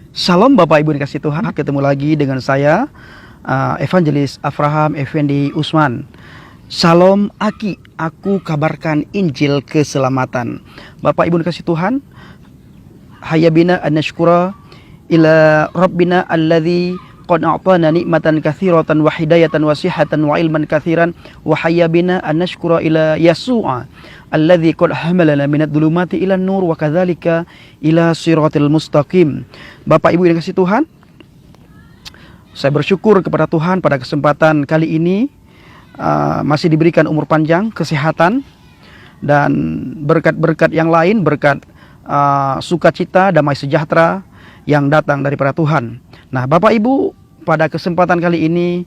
Shalom Bapak Ibu dikasih Tuhan, ketemu lagi dengan saya Evangelis Avraham Effendi Usman. Shalom Aki, aku kabarkan Injil keselamatan. Bapak Ibu dikasih Tuhan, hayya bina an nashkura ila rabbina alladzi qad a'tana nikmatan katsiratan wa hidayatan wa sihhatan wa ilman katsiran wa hayya bina an nashkura ila Yasu'a alladzi qad hamalana minadh dhulumati ilan nur wa kadzalika ila siratil mustaqim. Bapak Ibu yang kasih Tuhan, saya bersyukur kepada Tuhan pada kesempatan kali ini masih diberikan umur panjang, kesehatan, dan berkat-berkat yang lain, berkat sukacita, damai sejahtera yang datang daripada Tuhan. Nah, Bapak Ibu, pada kesempatan kali ini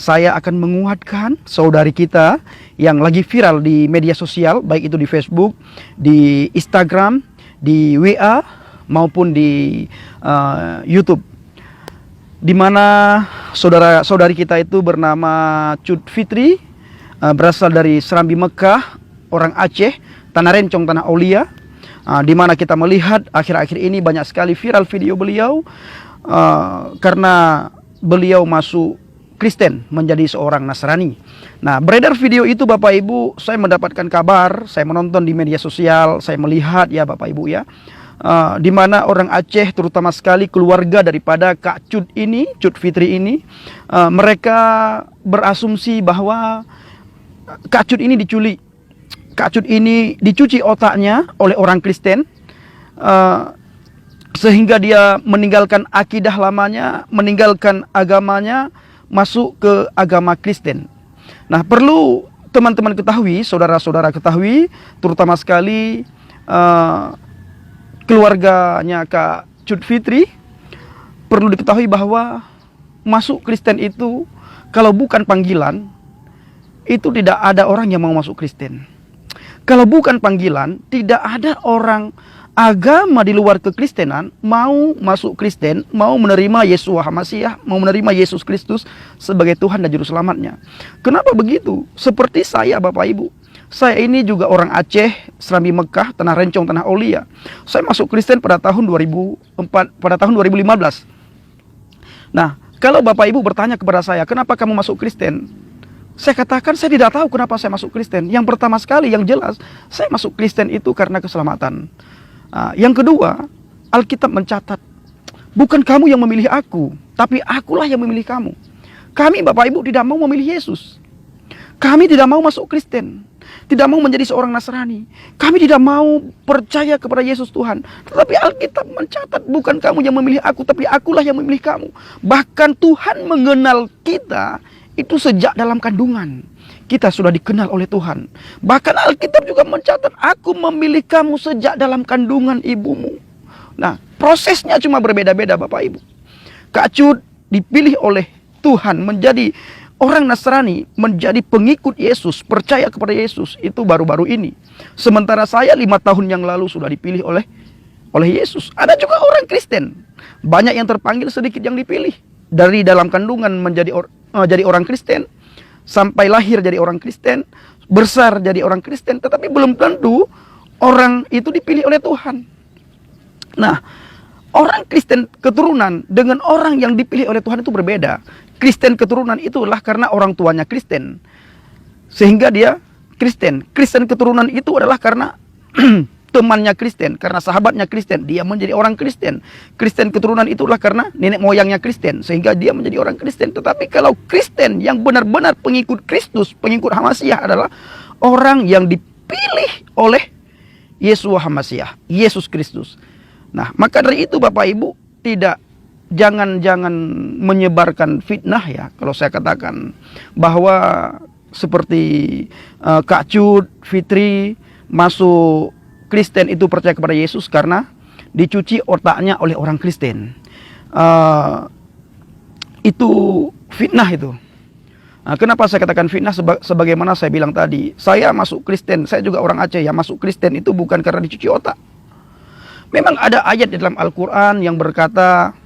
saya akan menguatkan saudari kita yang lagi viral di media sosial, baik itu di Facebook, di Instagram, di WA, maupun di YouTube, di mana saudara-saudari kita itu bernama Cut Fitri, berasal dari Serambi Mekah, orang Aceh, Tanah Rencong, Tanah Aulia, di mana kita melihat akhir-akhir ini banyak sekali viral video beliau karena beliau masuk Kristen, menjadi seorang Nasrani. Nah, beredar video itu Bapak Ibu, saya mendapatkan kabar, saya menonton di media sosial, saya melihat ya Bapak Ibu ya, di mana orang Aceh, terutama sekali keluarga daripada Kak Cut ini, Cut Fitri ini, mereka berasumsi bahwa Kak Cut ini diculik, Kak Cut ini dicuci otaknya oleh orang Kristen, sehingga dia meninggalkan akidah lamanya, meninggalkan agamanya, masuk ke agama Kristen. Nah, perlu teman-teman ketahui, saudara-saudara ketahui, terutama sekali keluarganya Kak Cut Fitri, perlu diketahui bahwa masuk Kristen itu kalau bukan panggilan, itu tidak ada orang yang mau masuk Kristen. Kalau bukan panggilan, tidak ada orang agama di luar kekristenan mau masuk Kristen, mau menerima Yeshua HaMasyiah, mau menerima Yesus Kristus sebagai Tuhan dan Juru Selamatnya. Kenapa begitu? Seperti saya Bapak Ibu, saya ini juga orang Aceh, Serambi Mekah, Tanah Rencong, Tanah Aulia. Saya masuk Kristen pada tahun 2004, pada tahun 2015. Nah, kalau Bapak Ibu bertanya kepada saya, kenapa kamu masuk Kristen? Saya katakan saya tidak tahu kenapa saya masuk Kristen. Yang pertama sekali, yang jelas, saya masuk Kristen itu karena keselamatan. Yang kedua, Alkitab mencatat, bukan kamu yang memilih aku, tapi akulah yang memilih kamu. Kami Bapak Ibu tidak mau memilih Yesus. Kami tidak mau masuk Kristen, tidak mau menjadi seorang Nasrani. Kami tidak mau percaya kepada Yesus Tuhan. Tetapi Alkitab mencatat, bukan kamu yang memilih aku, tapi akulah yang memilih kamu. Bahkan Tuhan mengenal kita itu sejak dalam kandungan. Kita sudah dikenal oleh Tuhan. Bahkan Alkitab juga mencatat, aku memilih kamu sejak dalam kandungan ibumu. Nah, prosesnya cuma berbeda-beda Bapak Ibu. Kak Cut dipilih oleh Tuhan menjadi orang Nasrani, menjadi pengikut Yesus, percaya kepada Yesus, itu baru-baru ini. Sementara saya 5 tahun yang lalu sudah dipilih oleh Yesus. Ada juga orang Kristen, banyak yang terpanggil, sedikit yang dipilih. Dari dalam kandungan menjadi jadi orang Kristen, sampai lahir jadi orang Kristen, besar jadi orang Kristen, tetapi belum tentu orang itu dipilih oleh Tuhan. Nah, orang Kristen keturunan dengan orang yang dipilih oleh Tuhan itu berbeda. Kristen keturunan itu adalah karena orang tuanya Kristen, sehingga dia Kristen. Kristen keturunan itu adalah karena temannya Kristen, karena sahabatnya Kristen, dia menjadi orang Kristen. Kristen keturunan itulah karena nenek moyangnya Kristen, sehingga dia menjadi orang Kristen. Tetapi kalau Kristen yang benar-benar pengikut Kristus, pengikut HaMasyiah, adalah orang yang dipilih oleh Yeshua HaMasyiah, Yesus Kristus. Nah, maka dari itu Bapak Ibu, jangan menyebarkan fitnah ya. Kalau saya katakan bahwa seperti Kak Cut Fitri masuk Kristen itu percaya kepada Yesus karena dicuci otaknya oleh orang Kristen. Itu fitnah itu. Kenapa saya katakan fitnah? Sebagaimana saya bilang tadi, saya masuk Kristen, saya juga orang Aceh, ya masuk Kristen itu bukan karena dicuci otak. Memang ada ayat di dalam Al-Quran yang berkata,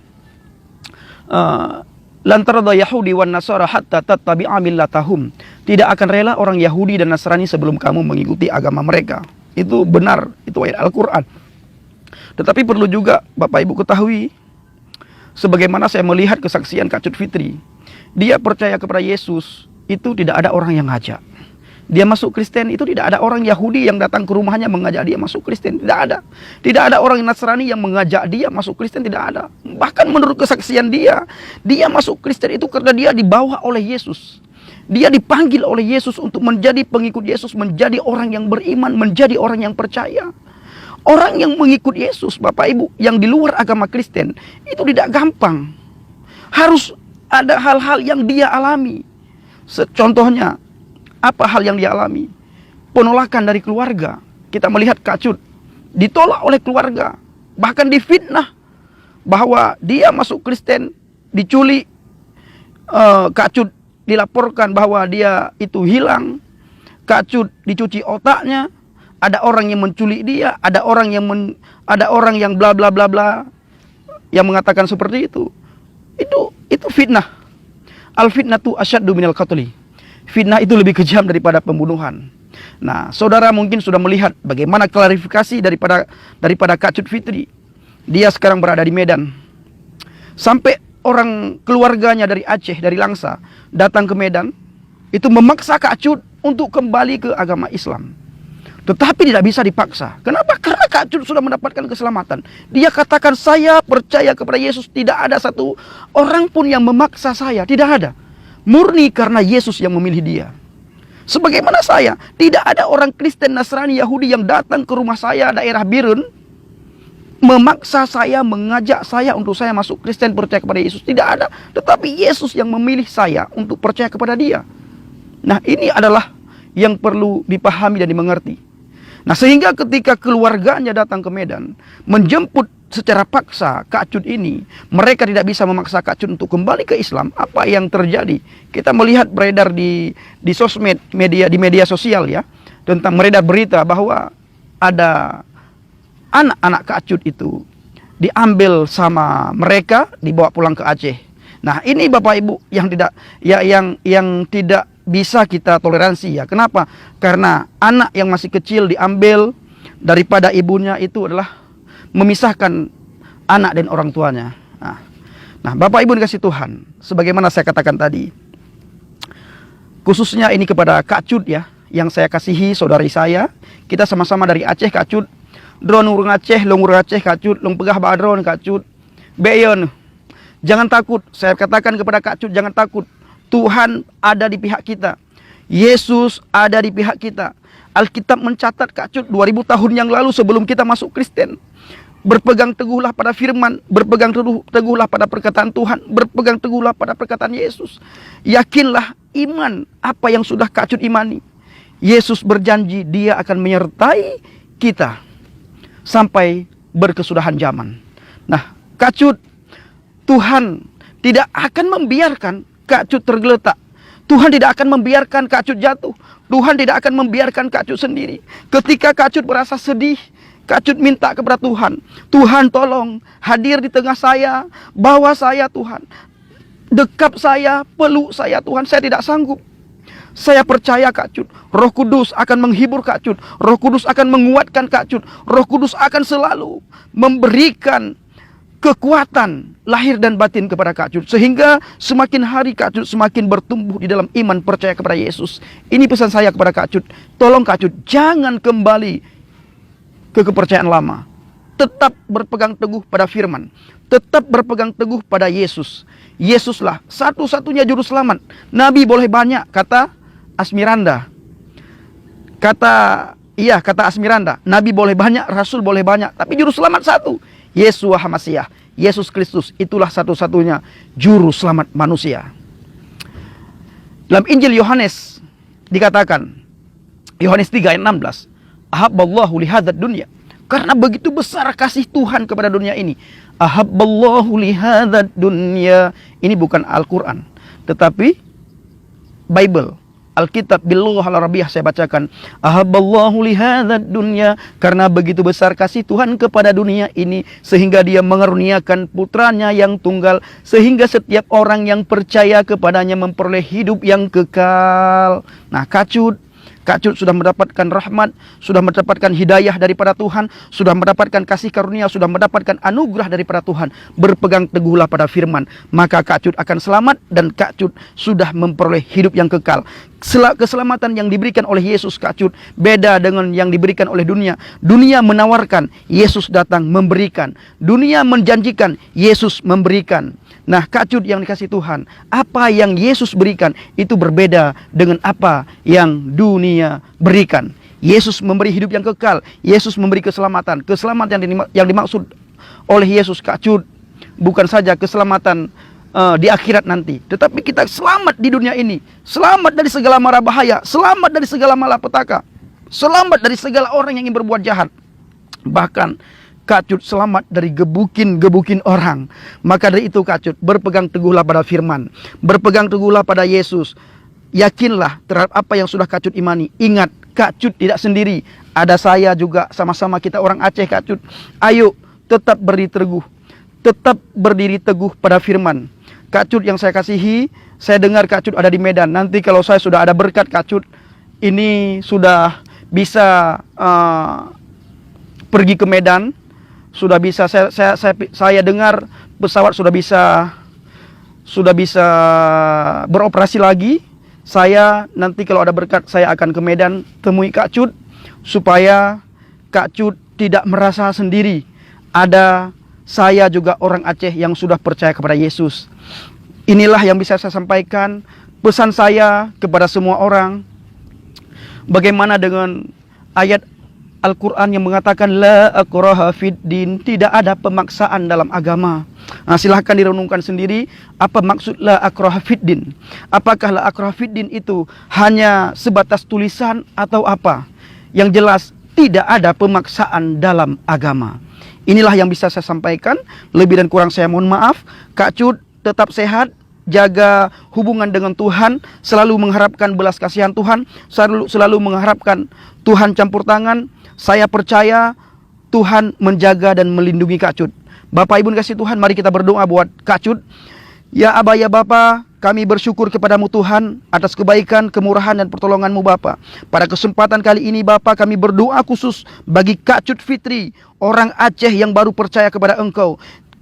lan tarda Yahudi wan Nasara hatta tattabi'a millatahum. Tidak akan rela orang Yahudi dan Nasrani sebelum kamu mengikuti agama mereka. Itu benar, itu ayat Al-Quran. Tetapi perlu juga Bapak Ibu ketahui Sebagaimana saya melihat kesaksian Kak Cut Fitri, dia percaya kepada Yesus, itu tidak ada orang yang ngajak. Dia masuk Kristen itu tidak ada orang Yahudi yang datang ke rumahnya mengajak dia masuk Kristen. Tidak ada. Tidak ada orang Nasrani yang mengajak dia masuk Kristen. Tidak ada. Bahkan menurut kesaksian dia masuk Kristen itu karena dia dibawa oleh Yesus. Dia dipanggil oleh Yesus untuk menjadi pengikut Yesus, menjadi orang yang beriman, menjadi orang yang percaya. Orang yang mengikut Yesus, Bapak Ibu, yang di luar agama Kristen, itu tidak gampang. Harus ada hal-hal yang dia alami. Contohnya, apa hal yang dia alami? Penolakan dari keluarga. Kita melihat Kak Cut ditolak oleh keluarga, bahkan difitnah bahwa dia masuk Kristen, diculik. Kak Cut dilaporkan bahwa dia itu hilang. Kak Cut dicuci otaknya. Ada orang yang menculik dia, ada orang yang bla bla bla bla yang mengatakan seperti itu. Itu fitnah. Al fitnatu asyaddu minal qatli. Fitnah itu lebih kejam daripada pembunuhan. Nah, saudara mungkin sudah melihat bagaimana klarifikasi daripada Kak Cut Fitri. Dia sekarang berada di Medan. Sampai orang keluarganya dari Aceh, dari Langsa, datang ke Medan, itu memaksa Kak Cut untuk kembali ke agama Islam. Tetapi tidak bisa dipaksa. Kenapa? Karena Kak Cut sudah mendapatkan keselamatan. Dia katakan, saya percaya kepada Yesus. Tidak ada satu orang pun yang memaksa saya. Tidak ada. Murni karena Yesus yang memilih dia. Sebagaimana saya, tidak ada orang Kristen, Nasrani, Yahudi yang datang ke rumah saya daerah Birun memaksa saya, mengajak saya untuk saya masuk Kristen, percaya kepada Yesus. Tidak ada. Tetapi Yesus yang memilih saya untuk percaya kepada dia. Nah, ini adalah yang perlu dipahami dan dimengerti. Nah, sehingga ketika keluarganya datang ke Medan menjemput secara paksa Kak Cut ini, mereka tidak bisa memaksa Kak Cut untuk kembali ke Islam. Apa yang terjadi? Kita melihat beredar di sosmed, di media sosial ya, tentang beredar berita bahwa ada anak-anak Kak Cut itu diambil sama mereka, dibawa pulang ke Aceh. Nah, ini Bapak Ibu yang tidak bisa kita toleransi ya. Kenapa? Karena anak yang masih kecil diambil daripada ibunya itu adalah memisahkan anak dan orang tuanya. Nah, Bapak Ibu dikasih Tuhan, sebagaimana saya katakan tadi, khususnya ini kepada Kak Cut ya, yang saya kasihi, saudari saya. Kita sama-sama dari Aceh, Kak Cut. Dron urung Aceh, long urung Aceh, Kak Cut. Long pegah badron, Kak Cut. Beyon. Jangan takut. Saya katakan kepada Kak Cut, jangan takut. Tuhan ada di pihak kita. Yesus ada di pihak kita. Alkitab mencatat Kak Cut 2000 tahun yang lalu sebelum kita masuk Kristen. Berpegang teguhlah pada firman, berpegang teguhlah pada perkataan Tuhan, berpegang teguhlah pada perkataan Yesus. Yakinlah iman apa yang sudah Kak Cut imani. Yesus berjanji dia akan menyertai kita sampai berkesudahan zaman. Nah, Kak Cut, Tuhan tidak akan membiarkan Kak Cut tergeletak. Tuhan tidak akan membiarkan Kak Cut jatuh. Tuhan tidak akan membiarkan Kak Cut sendiri. Ketika Kak Cut merasa sedih, Kak Cut minta kepada Tuhan. Tuhan tolong hadir di tengah saya. Bawa saya Tuhan. Dekap saya, peluk saya Tuhan. Saya tidak sanggup. Saya percaya Kak Cut, Roh Kudus akan menghibur Kak Cut. Roh Kudus akan menguatkan Kak Cut. Roh Kudus akan selalu memberikan kekuatan lahir dan batin kepada Kak Cut, sehingga semakin hari Kak Cut semakin bertumbuh di dalam iman percaya kepada Yesus. Ini pesan saya kepada Kak Cut. Tolong Kak Cut, jangan kembali ke kepercayaan lama. Tetap berpegang teguh pada firman. Tetap berpegang teguh pada Yesus. Yesuslah satu-satunya juru selamat. Nabi boleh banyak, kata Asmiranda. Kata Asmiranda, Nabi boleh banyak, Rasul boleh banyak, tapi juru selamat satu. Yeshua HaMashiach, Yesus Kristus, itulah satu-satunya juru selamat manusia. Dalam Injil Yohanes dikatakan, Yohanes 3 ayat 16, ahabballahu lihadzat dunya, karena begitu besar kasih Tuhan kepada dunia ini. Ahabballahu lihadzat dunya, ini bukan Al-Quran, tetapi Bible, Alkitab Billughah al-Arabiyyah. Saya bacakan, ahabballahu lihadzat dunya, karena begitu besar kasih Tuhan kepada dunia ini sehingga dia mengaruniakan putranya yang tunggal, sehingga setiap orang yang percaya kepadanya memperoleh hidup yang kekal. Nah, Kak Cut, Kak Cut sudah mendapatkan rahmat, sudah mendapatkan hidayah daripada Tuhan, sudah mendapatkan kasih karunia, sudah mendapatkan anugerah daripada Tuhan. Berpegang teguhlah pada firman, maka Kak Cut akan selamat dan Kak Cut sudah memperoleh hidup yang kekal. Keselamatan yang diberikan oleh Yesus Kak Cut beda dengan yang diberikan oleh dunia. Dunia menawarkan, Yesus datang memberikan. Dunia menjanjikan, Yesus memberikan. Nah, Kak Cut yang dikasih Tuhan, apa yang Yesus berikan itu berbeda dengan apa yang dunia berikan. Yesus memberi hidup yang kekal, Yesus memberi keselamatan. Keselamatan yang dimaksud oleh Yesus Kak Cut bukan saja keselamatan di akhirat nanti, tetapi kita selamat di dunia ini, selamat dari segala mara bahaya, selamat dari segala malapetaka, selamat dari segala orang yang ingin berbuat jahat. Bahkan Kak Cut selamat dari gebukin orang. Maka dari itu Kak Cut berpegang teguhlah pada firman, berpegang teguhlah pada Yesus. Yakinlah terhadap apa yang sudah Kak Cut imani. Ingat, Kak Cut tidak sendiri, ada saya juga, sama-sama kita orang Aceh Kak Cut. Ayo tetap berdiri teguh, tetap berdiri teguh pada firman. Kak Cut yang saya kasihi, saya dengar Kak Cut ada di Medan. Nanti kalau saya sudah ada berkat Kak Cut, ini sudah bisa pergi ke Medan, sudah bisa saya dengar pesawat sudah bisa beroperasi lagi. Saya nanti kalau ada berkat saya akan ke Medan temui Kak Cut supaya Kak Cut tidak merasa sendiri. Ada saya juga orang Aceh yang sudah percaya kepada Yesus. Inilah yang bisa saya sampaikan, pesan saya kepada semua orang. Bagaimana dengan ayat Al-Quran yang mengatakan la akraha fid din, tidak ada pemaksaan dalam agama. Nah, silahkan direnungkan sendiri apa maksud la akraha fid din. Apakah la akraha fid din itu hanya sebatas tulisan atau apa? Yang jelas tidak ada pemaksaan dalam agama. Inilah yang bisa saya sampaikan. Lebih dan kurang saya mohon maaf. Kak Cut tetap sehat, jaga hubungan dengan Tuhan, selalu mengharapkan belas kasihan Tuhan, selalu mengharapkan Tuhan campur tangan. Saya percaya Tuhan menjaga dan melindungi Kak Cut. Bapak Ibu kasih Tuhan, mari kita berdoa buat Kak Cut. Ya Aba ya Bapa, kami bersyukur kepadamu Tuhan atas kebaikan, kemurahan dan pertolonganmu Bapa. Pada kesempatan kali ini Bapa, kami berdoa khusus bagi Kak Cut Fitri, orang Aceh yang baru percaya kepada Engkau.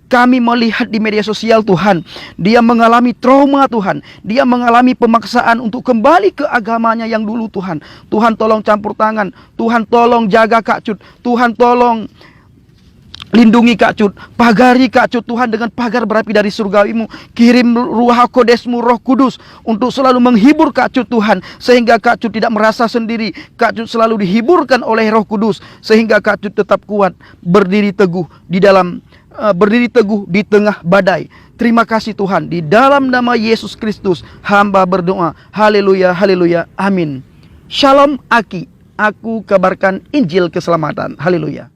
Kami melihat di media sosial Tuhan, dia mengalami trauma Tuhan, dia mengalami pemaksaan untuk kembali ke agamanya yang dulu Tuhan. Tuhan tolong campur tangan, Tuhan tolong jaga Kak Cut, Tuhan tolong lindungi Kak Cut, pagari Kak Cut Tuhan dengan pagar berapi dari surgawimu. Kirim ruah kodesmu, Roh Kudus untuk selalu menghibur Kak Cut Tuhan, sehingga Kak Cut tidak merasa sendiri. Kak Cut selalu dihiburkan oleh Roh Kudus, sehingga Kak Cut tetap kuat, berdiri teguh di tengah badai. Terima kasih Tuhan, di dalam nama Yesus Kristus hamba berdoa. Haleluya, haleluya, amin. Shalom Aki, aku kabarkan Injil keselamatan. Haleluya.